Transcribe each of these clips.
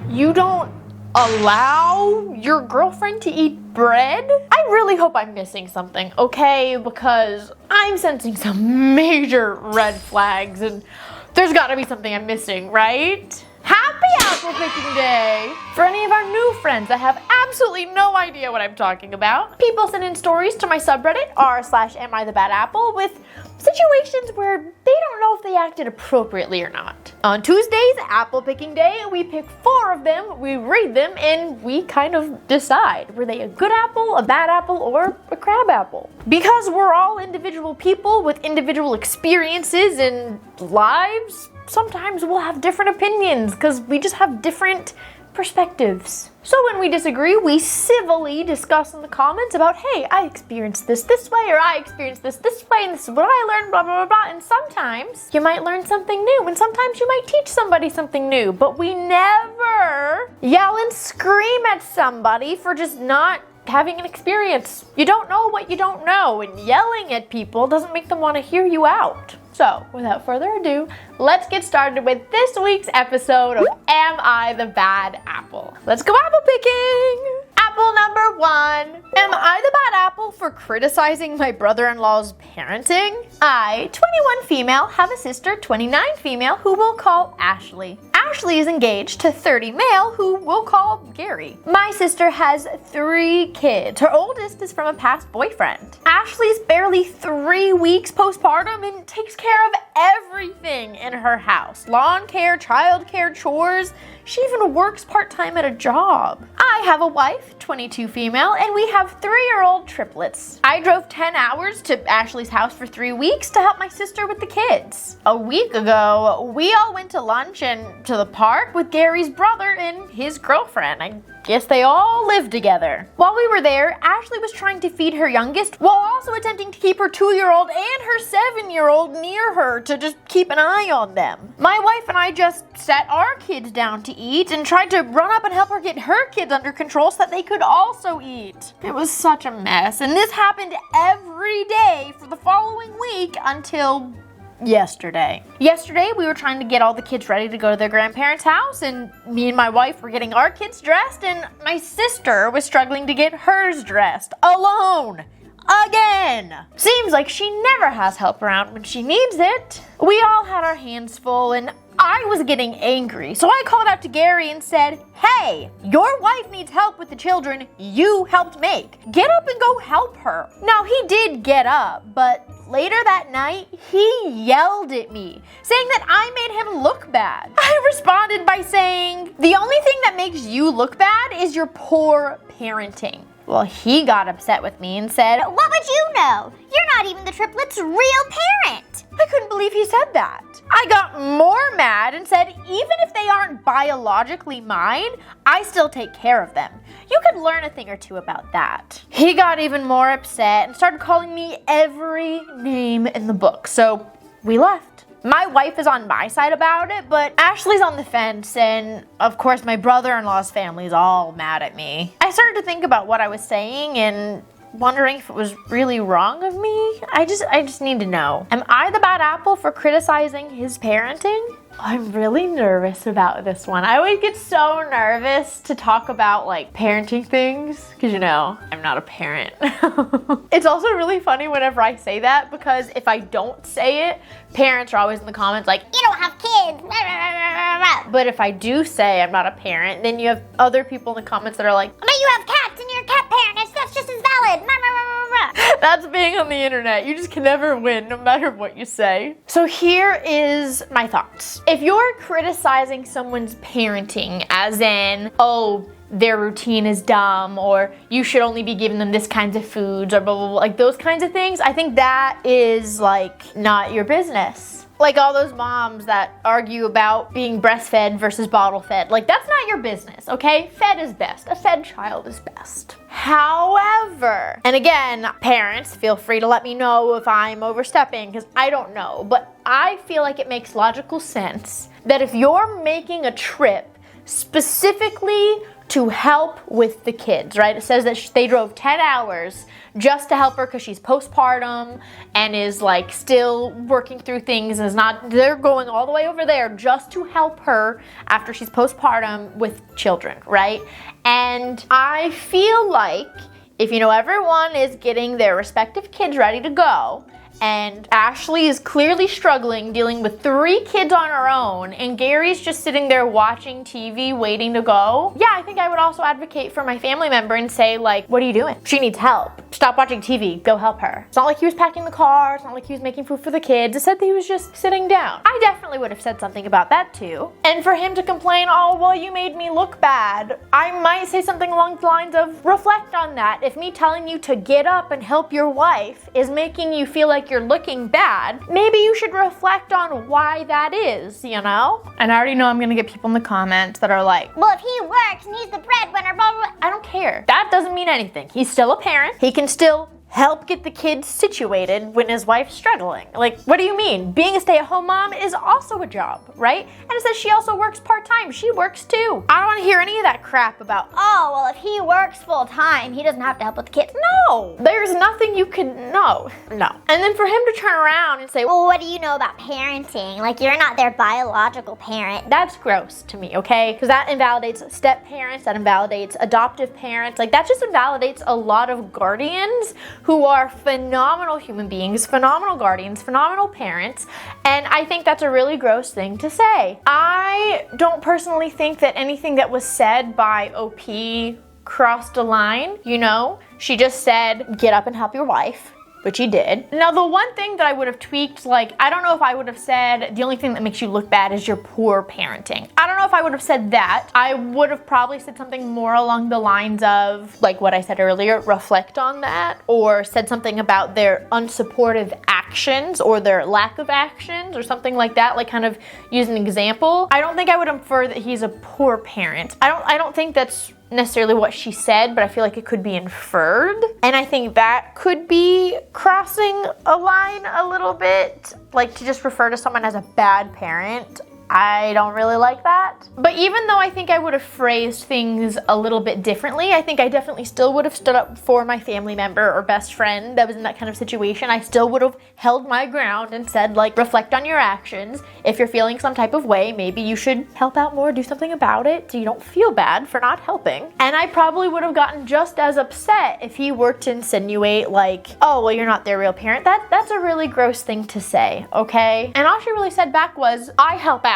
You don't allow your girlfriend to eat bread? I really hope I'm missing something, okay? Because I'm sensing some major red flags and there's gotta be something I'm missing, right? Happy apple picking day! For any of our new friends that have absolutely no idea what I'm talking about, people send in stories to my subreddit r/AmITheBadApple with situations where they don't know if they acted appropriately or not. On Tuesdays, apple picking day, we pick 4 of them, we read them, and we kind of decide, were they a good apple, a bad apple, or a crab apple? Because we're all individual people with individual experiences and lives, sometimes we'll have different opinions because we just have different perspectives. So when we disagree, we civilly discuss in the comments about, hey, I experienced this way, or I experienced this way, and this is what I learned, blah, blah, blah, blah. And sometimes you might learn something new, and sometimes you might teach somebody something new, but we never yell and scream at somebody for just not having an experience. You don't know what you don't know, and yelling at people doesn't make them want to hear you out. So, without further ado, let's get started with this week's episode of Am I the Bad Apple? Let's go apple picking! Apple number 1. Am I the bad apple for criticizing my brother-in-law's parenting? I, 21 female, have a sister, 29 female, who we'll call Ashley. Ashley is engaged to 30 male, who we'll call Gary. My sister has 3 kids. Her oldest is from a past boyfriend. Ashley's barely 3 weeks postpartum and takes care of everything in her house. Lawn care, child care, chores. She even works part-time at a job. I have a wife, 22 female, and we have 3-year-old triplets. I drove 10 hours to Ashley's house for 3 weeks to help my sister with the kids. A week ago, we all went to lunch and to the park with Gary's brother and his girlfriend. I guess they all live together. While we were there, Ashley was trying to feed her youngest while also attempting to keep her 2-year-old and her 7-year-old near her to just keep an eye on them. My wife and I just sat our kids down to eat and tried to run up and help her get her kids under control so that they could also eat. It was such a mess, and this happened every day for the following week until yesterday. Yesterday, we were trying to get all the kids ready to go to their grandparents' house, and me and my wife were getting our kids dressed, and my sister was struggling to get hers dressed alone. Again! Seems like she never has help around when she needs it. We all had our hands full, and I was getting angry, so I called out to Gary and said, hey, your wife needs help with the children you helped make. Get up and go help her. Now, he did get up, but later that night, he yelled at me, saying that I made him look bad. I responded by saying, the only thing that makes you look bad is your poor parenting. Well, he got upset with me and said, what would you know? You're not even the triplets' real parent. I couldn't believe he said that. I got more mad and said, even if they aren't biologically mine, I still take care of them. You could learn a thing or two about that. He got even more upset and started calling me every name in the book, so we left. My wife is on my side about it, but Ashley's on the fence, and of course my brother-in-law's family is all mad at me. I started to think about what I was saying and wondering if it was really wrong of me. I just need to know. Am I the bad apple for criticizing his parenting? I'm really nervous about this one. I always get so nervous to talk about like parenting things because, you know, I'm not a parent. It's also really funny whenever I say that because if I don't say it, parents are always in the comments like, you don't have kids. But if I do say I'm not a parent, then you have other people in the comments that are like, but you have cats and you're a cat parent. That's just as valid. That's being on the internet. You just can never win no matter what you say. So here is my thoughts. If you're criticizing someone's parenting as in, oh, their routine is dumb, or you should only be giving them this kinds of foods, or blah, blah, blah, like those kinds of things, I think that is like not your business. Like all those moms that argue about being breastfed versus bottle fed. Like that's not your business, okay? Fed is best. A fed child is best. However, and again, parents, feel free to let me know if I'm overstepping because I don't know, but I feel like it makes logical sense that if you're making a trip specifically to help with the kids, right? It says that they drove 10 hours just to help her because she's postpartum and is like still working through things and they're going all the way over there just to help her after she's postpartum with children, right? And I feel like if everyone is getting their respective kids ready to go, and Ashley is clearly struggling dealing with 3 kids on her own, and Gary's just sitting there watching TV waiting to go, yeah, I think I would also advocate for my family member and say, like, what are you doing? She needs help. Stop watching TV. Go help her. It's not like he was packing the car. It's not like he was making food for the kids. It said that he was just sitting down. I definitely would have said something about that too. And for him to complain, oh, well, you made me look bad, I might say something along the lines of, reflect on that. If me telling you to get up and help your wife is making you feel like you're looking bad, maybe you should reflect on why that is, And I already know I'm gonna get people in the comments that are like, well, if he works and he's the breadwinner, blah, blah, blah. I don't care. That doesn't mean anything. He's still a parent. He can still help get the kids situated when his wife's struggling. Like, what do you mean? Being a stay-at-home mom is also a job, right? And it says she also works part-time. She works too. I don't want to hear any of that crap about, oh, well, if he works full-time, he doesn't have to help with the kids. No, there's nothing you can know. No. And then for him to turn around and say, well, what do you know about parenting? Like, you're not their biological parent. That's gross to me, okay? Because that invalidates step-parents, that invalidates adoptive parents. Like, that just invalidates a lot of guardians who are phenomenal human beings, phenomenal guardians, phenomenal parents, and I think that's a really gross thing to say. I don't personally think that anything that was said by OP crossed a line, She just said, get up and help your wife, which he did. Now, the one thing that I would have tweaked, I don't know if I would have said, the only thing that makes you look bad is your poor parenting. I don't know if I would have said that. I would have probably said something more along the lines of, like what I said earlier, reflect on that, or said something about their unsupportive actions or their lack of actions or something like that, like kind of use an example. I don't think I would infer that he's a poor parent. I don't think that's necessarily what she said, but I feel like it could be inferred. And I think that could be crossing a line a little bit, like to just refer to someone as a bad parent. I don't really like that. But even though I think I would have phrased things a little bit differently, I think I definitely still would have stood up for my family member or best friend that was in that kind of situation. I still would have held my ground and said, reflect on your actions. If you're feeling some type of way, maybe you should help out more, do something about it so you don't feel bad for not helping. And I probably would have gotten just as upset if he were to insinuate oh, well, you're not their real parent. That's a really gross thing to say, okay? And all she really said back was, I help out.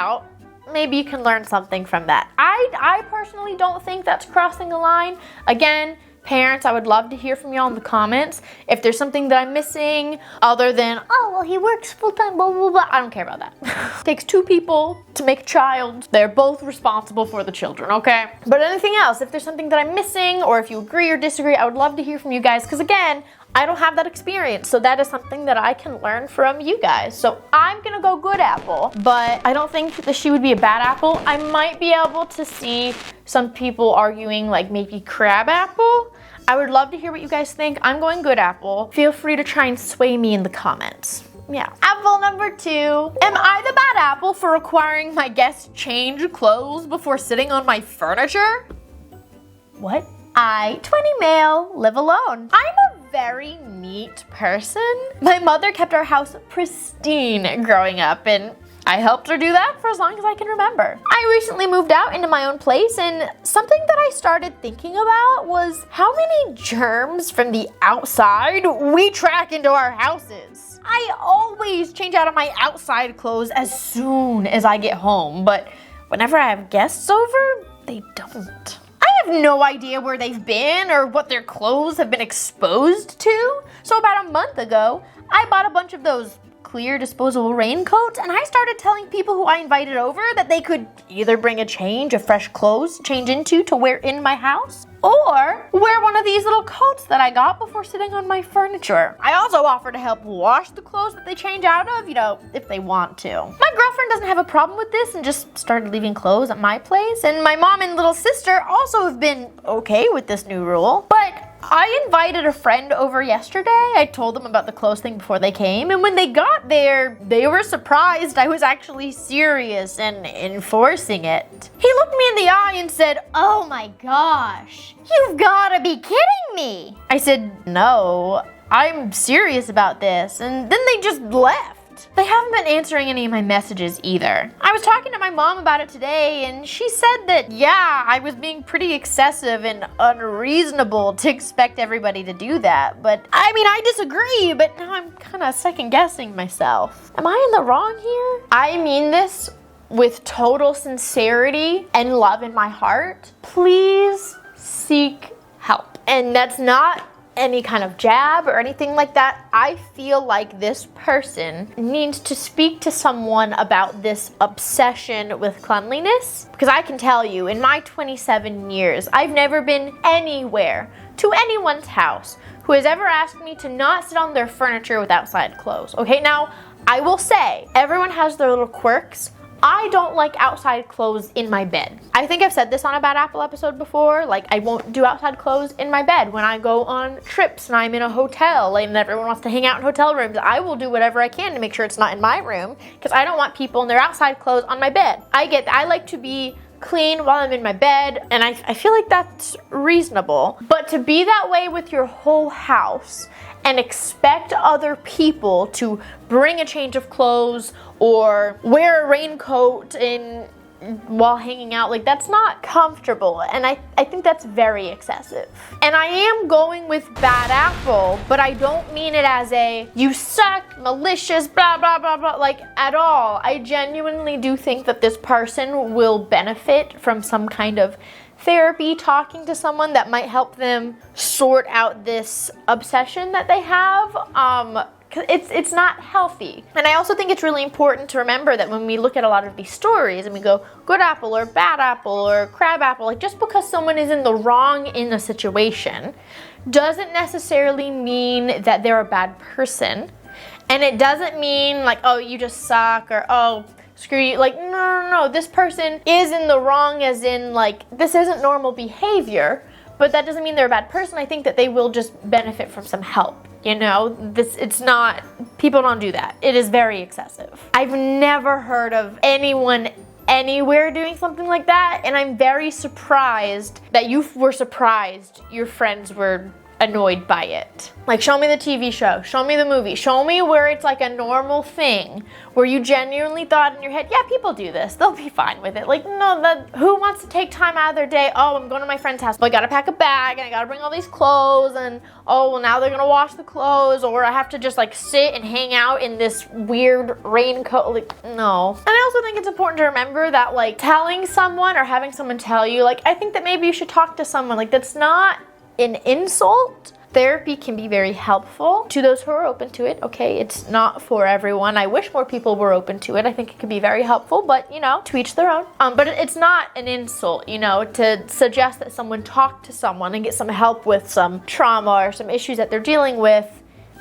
Maybe you can learn something from that. I personally don't think that's crossing a line. Again, parents, I would love to hear from y'all in the comments. If there's something that I'm missing other than, oh, well, he works full-time, blah, blah, blah. I don't care about that. It takes 2 people to make a child. They're both responsible for the children, okay? But anything else, if there's something that I'm missing or if you agree or disagree, I would love to hear from you guys because, again, I don't have that experience, so that is something that I can learn from you guys. So I'm gonna go good apple, but I don't think that she would be a bad apple. I might be able to see some people arguing maybe crab apple. I would love to hear what you guys think. I'm going good apple. Feel free to try and sway me in the comments. Yeah. Apple number 2. Am I the bad apple for requiring my guests change clothes before sitting on my furniture? What? I, 20 male, live alone. I'm a very neat person. My mother kept our house pristine growing up, and I helped her do that for as long as I can remember. I recently moved out into my own place, and something that I started thinking about was how many germs from the outside we track into our houses. I always change out of my outside clothes as soon as I get home, but whenever I have guests over, they don't. I have no idea where they've been or what their clothes have been exposed to. So about a month ago, I bought a bunch of those clear disposable raincoats, and I started telling people who I invited over that they could either bring a change of fresh clothes to change into to wear in my house, or wear one of these little coats that I got before sitting on my furniture. I also offer to help wash the clothes that they change out of, if they want to. My girlfriend doesn't have a problem with this and just started leaving clothes at my place, and my mom and little sister also have been okay with this new rule, but I invited a friend over yesterday. I told them about the clothes thing before they came, and when they got there, they were surprised I was actually serious and enforcing it. He looked me in the eye and said, "Oh my gosh, you've gotta be kidding me." I said, "No, I'm serious about this," and then they just left. They haven't been answering any of my messages either. I was talking to my mom about it today, and she said that, yeah, I was being pretty excessive and unreasonable to expect everybody to do that. But I mean, I disagree, but now I'm kind of second guessing myself. Am I in the wrong here? I mean this with total sincerity and love in my heart. Please seek help. And that's not any kind of jab or anything like that. I feel like this person needs to speak to someone about this obsession with cleanliness, because I can tell you, in my 27 years, I've never been anywhere to anyone's house who has ever asked me to not sit on their furniture with outside clothes. Okay, now I will say, everyone has their little quirks. I don't like outside clothes in my bed. I think I've said this on a Bad Apple episode before, like I won't do outside clothes in my bed. When I go on trips and I'm in a hotel and everyone wants to hang out in hotel rooms, I will do whatever I can to make sure it's not in my room, because I don't want people in their outside clothes on my bed. I like to be clean while I'm in my bed, and I feel like that's reasonable. But to be that way with your whole house and expect other people to bring a change of clothes or wear a raincoat while hanging out, like, that's not comfortable, and I think that's very excessive. And I am going with Bad Apple, but I don't mean it as a you suck, malicious, blah blah blah blah, like, at all. I genuinely do think that this person will benefit from some kind of therapy, talking to someone that might help them sort out this obsession that they have. It's not healthy. And I also think it's really important to remember that when we look at a lot of these stories and we go good apple or bad apple or crab apple, like, just because someone is in the wrong in a situation doesn't necessarily mean that they're a bad person. And it doesn't mean like, oh, you just suck, or oh, screw you. Like, no, this person is in the wrong, as in, like, this isn't normal behavior, but that doesn't mean they're a bad person. I think that they will just benefit from some help. You know, it's not, people don't do that. It is very excessive. I've never heard of anyone anywhere doing something like that, and I'm very surprised that you were surprised your friends were annoyed by it. Like, show me the TV show, show me the movie, show me where it's like a normal thing, where you genuinely thought in your head, yeah, people do this, they'll be fine with it. Like, no, who wants to take time out of their day? Oh, I'm going to my friend's house, but I gotta pack a bag and I gotta bring all these clothes, and oh, well, now they're gonna wash the clothes, or I have to just like sit and hang out in this weird raincoat. Like, no. And I also think it's important to remember that, like, telling someone or having someone tell you, like, I think that maybe you should talk to someone, like, that's not an insult. Therapy can be very helpful to those who are open to it. Okay, it's not for everyone. I wish more people were open to it. I think it can be very helpful, but, you know, to each their own. But it's not an insult, you know, to suggest that someone talk to someone and get some help with some trauma or some issues that they're dealing with.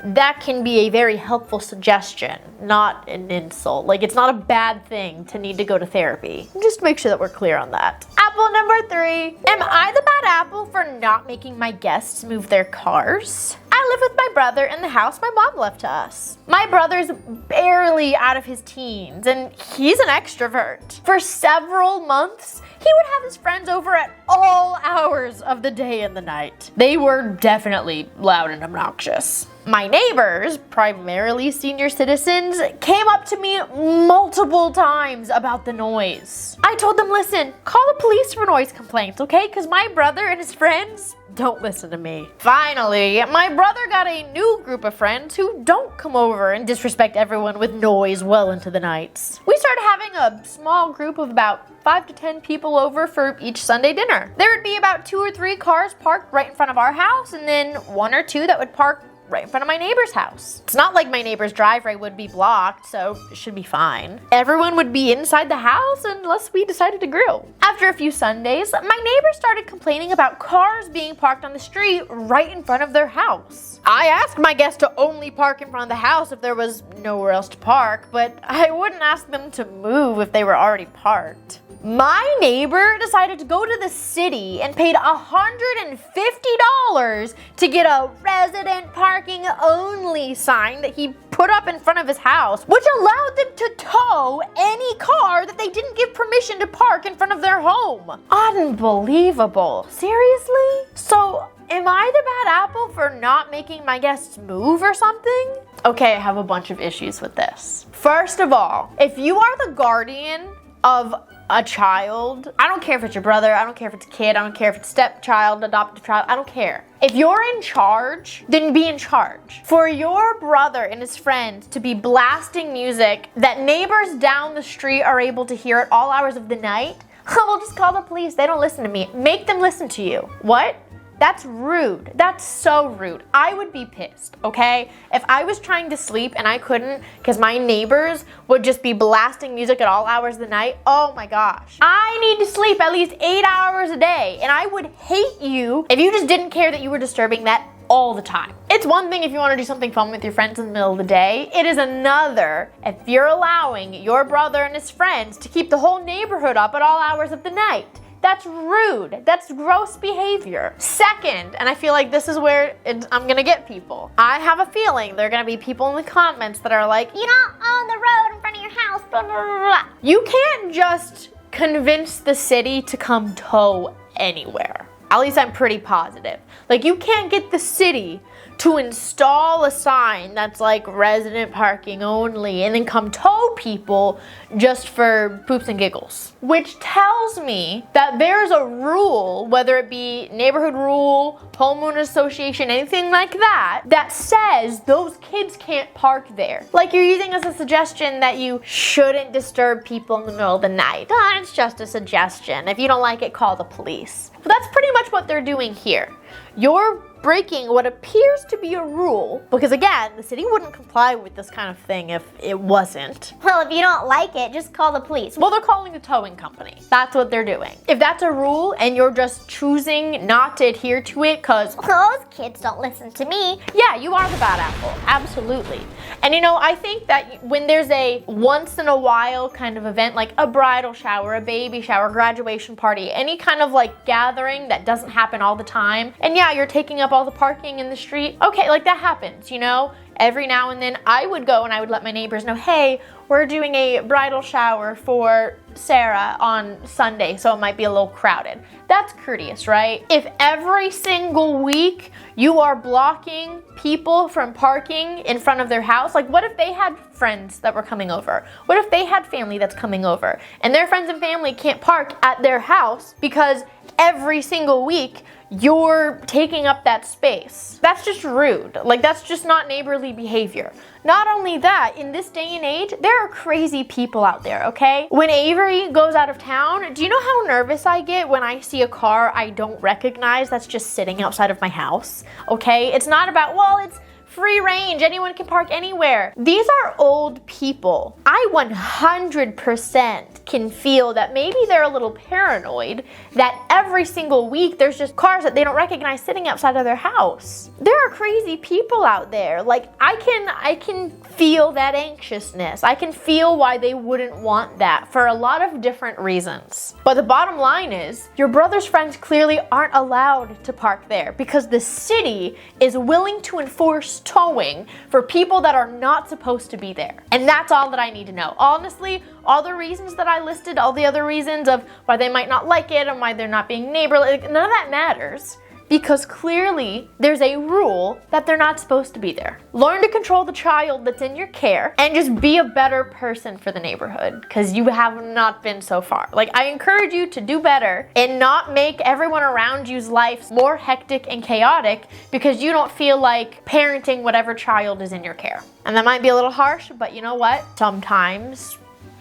That can be a very helpful suggestion, not an insult. Like, it's not a bad thing to need to go to therapy. Just make sure that we're clear on that. Apple number 3. Am I the bad apple for not making my guests move their cars? I live with my brother in the house my mom left to us. My brother's barely out of his teens, and he's an extrovert. For several months, he would have his friends over at all hours of the day and the night. They were definitely loud and obnoxious. My neighbors, primarily senior citizens, came up to me multiple times about the noise. I told them, listen, call the police for noise complaints, okay? Because my brother and his friends don't listen to me. Finally, my brother got a new group of friends who don't come over and disrespect everyone with noise well into the nights. We started having a small group of about 5 to 10 people over for each Sunday dinner. There would be about 2 or 3 cars parked right in front of our house, and then 1 or 2 that would park right in front of my neighbor's house. It's not like my neighbor's driveway would be blocked, so it should be fine. Everyone would be inside the house unless we decided to grill. After a few Sundays, my neighbors started complaining about cars being parked on the street right in front of their house. I asked my guests to only park in front of the house if there was nowhere else to park, but I wouldn't ask them to move if they were already parked. My neighbor decided to go to the city and paid $150 to get a resident parking only sign that he put up in front of his house, which allowed them to tow any car that they didn't give permission to park in front of their home. Unbelievable. Seriously? So, am I the bad apple for not making my guests move or something? Okay, I have a bunch of issues with this. First of all, if you are the guardian of a child, I don't care if it's your brother, I don't care if it's a kid, I don't care if it's stepchild, adopted child, I don't care. If you're in charge, then be in charge. For your brother and his friends to be blasting music that neighbors down the street are able to hear at all hours of the night, we'll just call the police, they don't listen to me. Make them listen to you. What? That's rude. That's so rude. I would be pissed, okay? If I was trying to sleep and I couldn't because my neighbors would just be blasting music at all hours of the night, oh my gosh. I need to sleep at least 8 hours a day, and I would hate you if you just didn't care that you were disturbing that all the time. It's one thing if you want to do something fun with your friends in the middle of the day. It is another if you're allowing your brother and his friends to keep the whole neighborhood up at all hours of the night. That's rude. That's gross behavior. Second, and I feel like this is where I'm gonna get people. I have a feeling there are gonna be people in the comments that are like, you don't own the road in front of your house, blah, blah, blah, blah. You can't just convince the city to come tow anywhere. At least I'm pretty positive. Like, you can't get the city to install a sign that's like resident parking only and then come tow people just for poops and giggles. Which tells me that there's a rule, whether it be neighborhood rule, homeowner association, anything like that, that says those kids can't park there. Like, you're using as a suggestion that you shouldn't disturb people in the middle of the night. It's just a suggestion. If you don't like it, call the police. But that's pretty much what they're doing here. You're breaking what appears to be a rule, because again, the city wouldn't comply with this kind of thing if it wasn't. Well, if you don't like it, just call the police. Well, they're calling the towing company. That's what they're doing. If that's a rule and you're just choosing not to adhere to it because those kids don't listen to me, yeah, you are the bad apple. Absolutely. And you know, I think that when there's a once in a while kind of event, like a bridal shower, a baby shower, graduation party, any kind of like gathering that doesn't happen all the time, and yeah, you're taking up all the parking in the street, okay, like that happens, you know? Every now and then I would go and I would let my neighbors know, hey, we're doing a bridal shower for Sarah on Sunday, so it might be a little crowded. That's courteous, right? If every single week you are blocking people from parking in front of their house, like what if they had friends that were coming over? What if they had family that's coming over and their friends and family can't park at their house because every single week you're taking up that space? That's just rude. Like, that's just not neighborly behavior. Not only that, in this day and age, there are crazy people out there, okay? When Avery goes out of town, do you know how nervous I get when I see a car I don't recognize that's just sitting outside of my house, okay? It's not about, well, it's free range, anyone can park anywhere. These are old people. I 100% can feel that maybe they're a little paranoid that every single week there's just cars that they don't recognize sitting outside of their house. There are crazy people out there. Like, I can feel that anxiousness. I can feel why they wouldn't want that for a lot of different reasons. But the bottom line is, your brother's friends clearly aren't allowed to park there because the city is willing to enforce towing for people that are not supposed to be there. And that's all that I need to know. Honestly, all the reasons that I listed, all the other reasons of why they might not like it and why they're not being neighborly, none of that matters. Because clearly there's a rule that they're not supposed to be there. Learn to control the child that's in your care and just be a better person for the neighborhood, because you have not been so far. Like, I encourage you to do better and not make everyone around you's life more hectic and chaotic because you don't feel like parenting whatever child is in your care. And that might be a little harsh, but you know what? Sometimes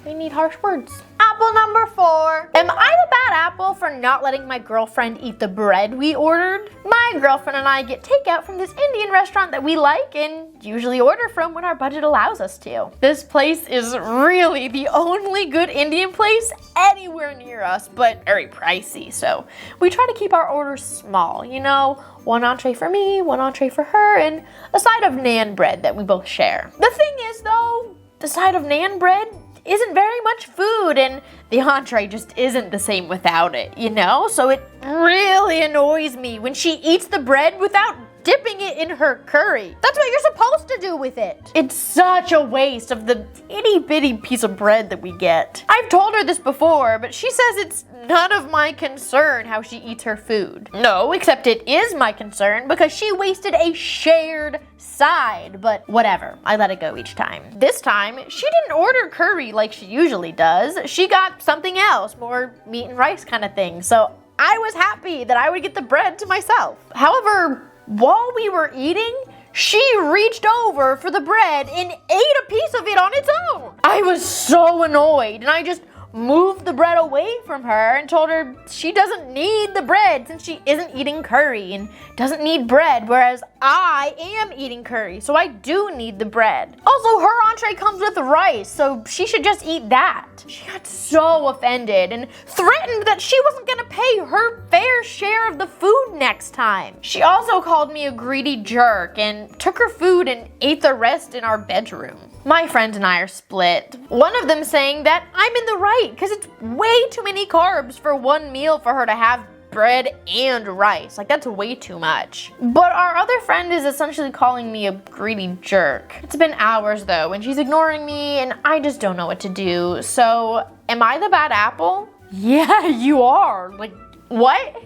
we need harsh words. Apple number 4. Am I the bad apple for not letting my girlfriend eat the bread we ordered? My girlfriend and I get takeout from this Indian restaurant that we like and usually order from when our budget allows us to. This place is really the only good Indian place anywhere near us, but very pricey, so we try to keep our orders small, you know, 1 entree for me, 1 entree for her, and a side of naan bread that we both share. The thing is though, the side of naan bread isn't very much food, and the entree just isn't the same without it, you know? So it really annoys me when she eats the bread without dipping it in her curry. That's what you're supposed to do with it. It's such a waste of the itty bitty piece of bread that we get. I've told her this before, but she says it's none of my concern how she eats her food. No, except it is my concern because she wasted a shared side, but whatever, I let it go each time. This time, she didn't order curry like she usually does. She got something else, more meat and rice kind of thing, so I was happy that I would get the bread to myself. However, while we were eating, she reached over for the bread and ate a piece of it on its own. I was so annoyed, and I just moved the bread away from her and told her she doesn't need the bread since she isn't eating curry and doesn't need bread, whereas I am eating curry, so I do need the bread. Also, her entree comes with rice, so she should just eat that. She got so offended and threatened that she wasn't gonna pay her fair share of the food next time. She also called me a greedy jerk and took her food and ate the rest in our bedroom. My friend and I are split. One of them saying that I'm in the right because it's way too many carbs for one meal for her to have bread and rice. Like, that's way too much. But our other friend is essentially calling me a greedy jerk. It's been hours though, and she's ignoring me, and I just don't know what to do. So, am I the bad apple? Yeah, you are. Like, what?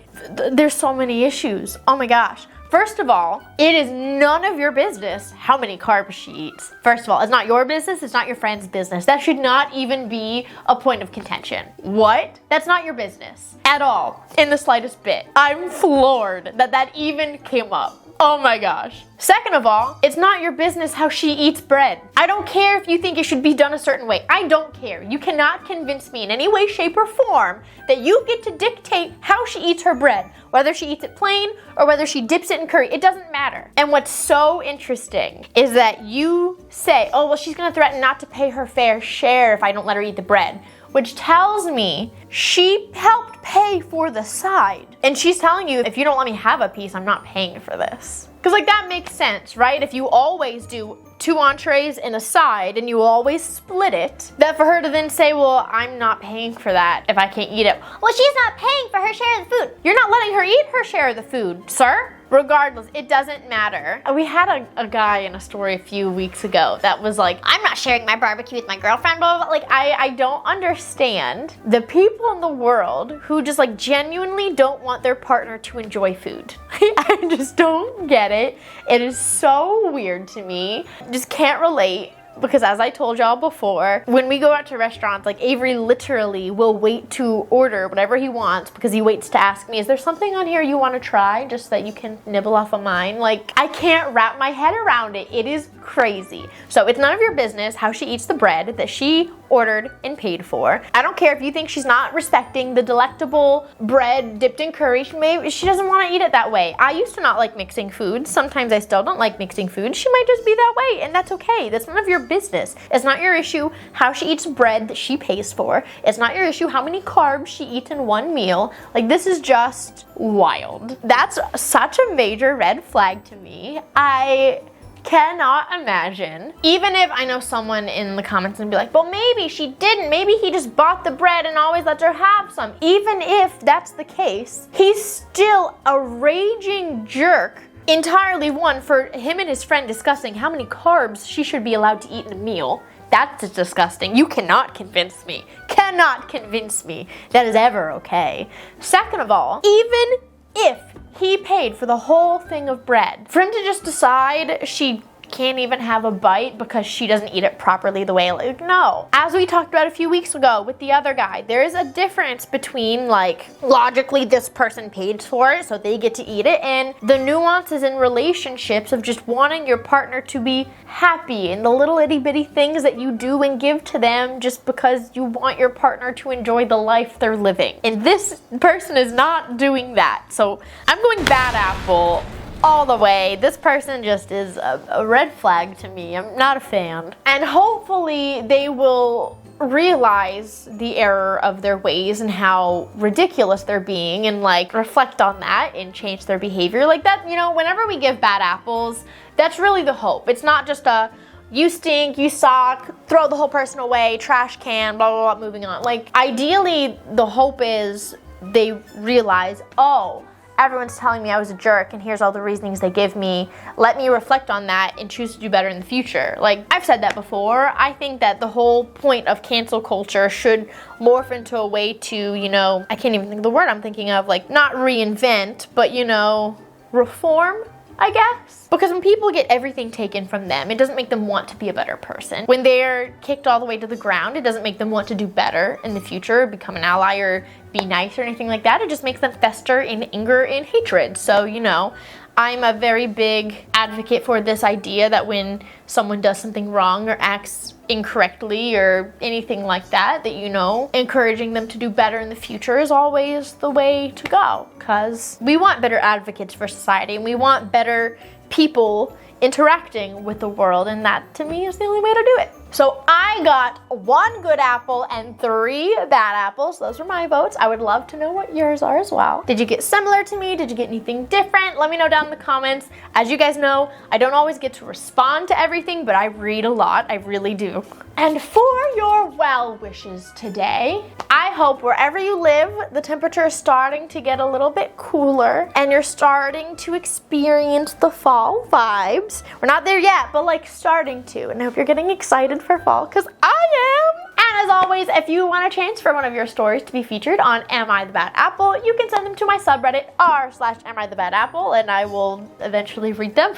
There's so many issues. Oh my gosh. First of all, it is none of your business how many carbs she eats. First of all, it's not your business, it's not your friend's business. That should not even be a point of contention. What? That's not your business at all, in the slightest bit. I'm floored that that even came up. Oh my gosh. Second of all, it's not your business how she eats bread. I don't care if you think it should be done a certain way. I don't care. You cannot convince me in any way, shape, or form that you get to dictate how she eats her bread, whether she eats it plain or whether she dips it in curry. It doesn't matter. And what's so interesting is that you say, oh, well, she's gonna threaten not to pay her fair share if I don't let her eat the bread, which tells me she helped pay for the side. And she's telling you, if you don't let me have a piece, I'm not paying for this. Because like that makes sense, right? If you always do 2 entrees and a side and you always split it, that for her to then say, well, I'm not paying for that if I can't eat it. Well, she's not paying for her share of the food. You're not letting her eat her share of the food, sir. Regardless, it doesn't matter. We had a guy in a story a few weeks ago that was like, I'm not sharing my barbecue with my girlfriend, blah, blah, blah. like, I don't understand the people in the world who just like genuinely don't want their partner to enjoy food. I just don't get it. It is so weird to me. Just can't relate. Because as I told y'all before, when we go out to restaurants, like Avery literally will wait to order whatever he wants because he waits to ask me, is there something on here you want to try just so that you can nibble off of mine? Like, I can't wrap my head around it. It is crazy. So it's none of your business how she eats the bread that she ordered and paid for. I don't care if you think she's not respecting the delectable bread dipped in curry. She doesn't want to eat it that way. I used to not like mixing foods. Sometimes I still don't like mixing food. She might just be that way, and that's okay. That's none of your business. It's not your issue how she eats bread that she pays for. It's not your issue how many carbs she eats in one meal. Like, this is just wild. That's such a major red flag to me. I cannot imagine. Even if I know someone in the comments and be like, well, maybe she didn't. Maybe he just bought the bread and always lets her have some. Even if that's the case, he's still a raging jerk. Entirely one for him and his friend discussing how many carbs she should be allowed to eat in a meal. That's disgusting. You cannot convince me. Cannot convince me that is ever okay. Second of all, even if he paid for the whole thing of bread, for him to just decide she can't even have a bite because she doesn't eat it properly the way, like, no. As we talked about a few weeks ago with the other guy, there is a difference between, like, logically this person paid for it so they get to eat it, and the nuances in relationships of just wanting your partner to be happy and the little itty bitty things that you do and give to them just because you want your partner to enjoy the life they're living. And this person is not doing that. So I'm going bad apple all the way. This person just is a red flag to me. I'm not a fan. And hopefully they will realize the error of their ways and how ridiculous they're being and like reflect on that and change their behavior. Like that, you know, whenever we give bad apples, that's really the hope. It's not just a you stink, you suck, throw the whole person away, trash can, blah, blah, blah, moving on. Like ideally the hope is they realize, oh, everyone's telling me I was a jerk and here's all the reasonings they give me. Let me reflect on that and choose to do better in the future. Like I've said that before. I think that the whole point of cancel culture should morph into a way to, you know, I can't even think of the word I'm thinking of, like not reinvent, but you know, reform, I guess. Because when people get everything taken from them, it doesn't make them want to be a better person. When they're kicked all the way to the ground, it doesn't make them want to do better in the future, become an ally or be nice or anything like that. It just makes them fester in anger and hatred. So, you know, I'm a very big advocate for this idea that when someone does something wrong or acts incorrectly or anything like that, that, you know, encouraging them to do better in the future is always the way to go. Because we want better advocates for society and we want better people interacting with the world, and that to me is the only way to do it. So I got 1 good apple and 3 bad apples. Those were my votes. I would love to know what yours are as well. Did you get similar to me? Did you get anything different? Let me know down in the comments. As you guys know, I don't always get to respond to everything, but I read a lot. I really do. And for your well wishes today, I hope wherever you live, the temperature is starting to get a little bit cooler and you're starting to experience the fall vibes. We're not there yet, but like starting to. And I hope you're getting excited for fall, because I am. And as always, if you want a chance for one of your stories to be featured on Am I the Bad Apple, you can send them to my subreddit r/AmITheBadApple and I will eventually read them.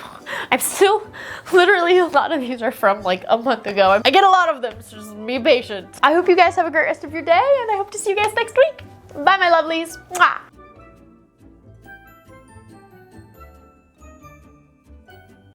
I'm still, literally a lot of these are from like a month ago. I get a lot of them, so just be patient. I hope you guys have a great rest of your day and I hope to see you guys next week. Bye my lovelies. Mwah.